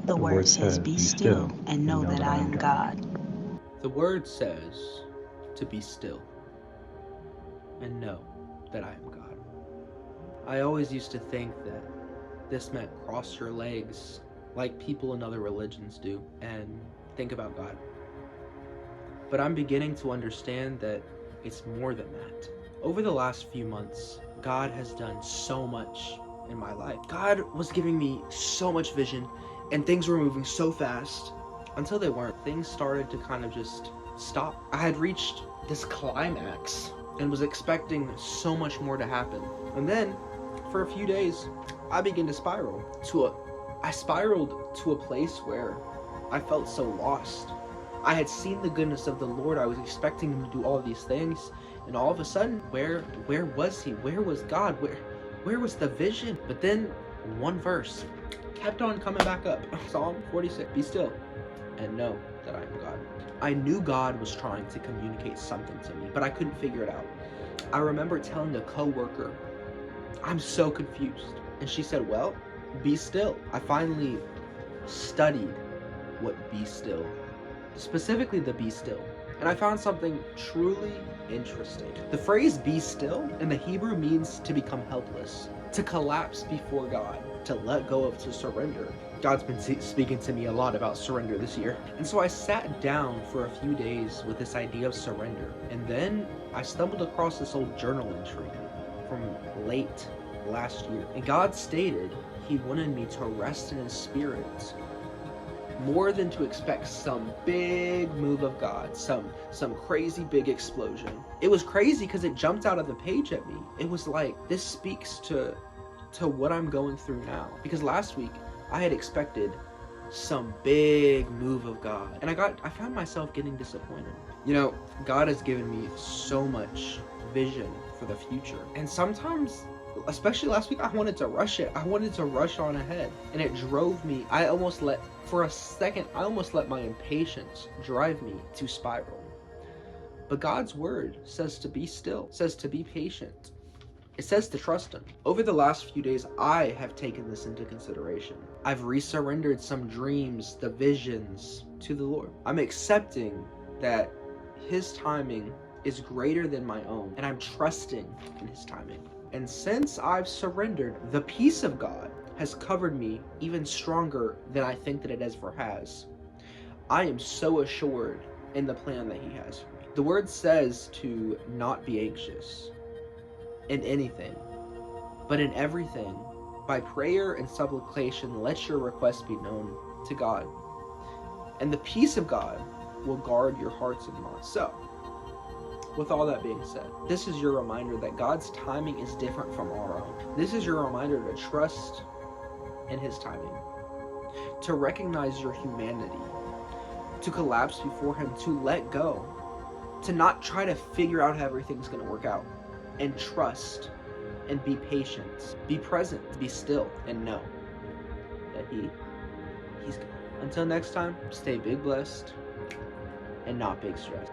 The word says, "Be still and know that I am God." The word says to be still and know that I am God. I always used to think that this meant cross your legs like people in other religions do and think about God. But I'm beginning to understand that it's more than that. Over the last few months, God has done so much in my life. God was giving me so much vision and things were moving so fast until they weren't. Things started to kind of just stop. I had reached this climax and was expecting so much more to happen. And then for a few days, I began to spiral I spiraled to a place where I felt so lost. I had seen the goodness of the Lord. I was expecting him to do all of these things, and all of a sudden, where was he? Where was God? Where was the vision? But then one verse kept on coming back up. Psalm 46, be still and know that I am God. I knew God was trying to communicate something to me, but I couldn't figure it out. I remember telling a coworker, I'm so confused. And she said, well, be still. I finally studied what be still, specifically the be still, and I found something truly interesting. The phrase be still in the Hebrew means to become helpless, to collapse before God, to let go of, to surrender. God's been speaking to me a lot about surrender this year. And so I sat down for a few days with this idea of surrender. And then I stumbled across this old journal entry from late last year. And God stated he wanted me to rest in his spirit more than to expect some big move of God, some crazy big explosion. It was crazy because it jumped out of the page at me. It was like, this speaks to what I'm going through now. Because last week I had expected some big move of God, and I found myself getting disappointed. You know, God has given me so much vision for the future, and sometimes, especially last week, I wanted to rush it. I wanted to rush on ahead, and it drove me. For a second, I almost let my impatience drive me to spiral. But God's word says to be still, says to be patient. It says to trust him. Over the last few days, I have taken this into consideration. I've resurrendered some dreams, the visions, to the Lord. I'm accepting that his timing is greater than my own, and I'm trusting in his timing. And since I've surrendered, the peace of God has covered me even stronger than I think that it ever has. I am so assured in the plan that he has for me. The word says to not be anxious in anything, but in everything, by prayer and supplication, let your requests be known to God. And the peace of God will guard your hearts and minds. So, with all that being said, this is your reminder that God's timing is different from our own. This is your reminder to trust in his timing, to recognize your humanity, to collapse before him, to let go, to not try to figure out how everything's going to work out, and trust and be patient, be present, be still, and know that he's God. Until next time, stay big blessed and not big stressed.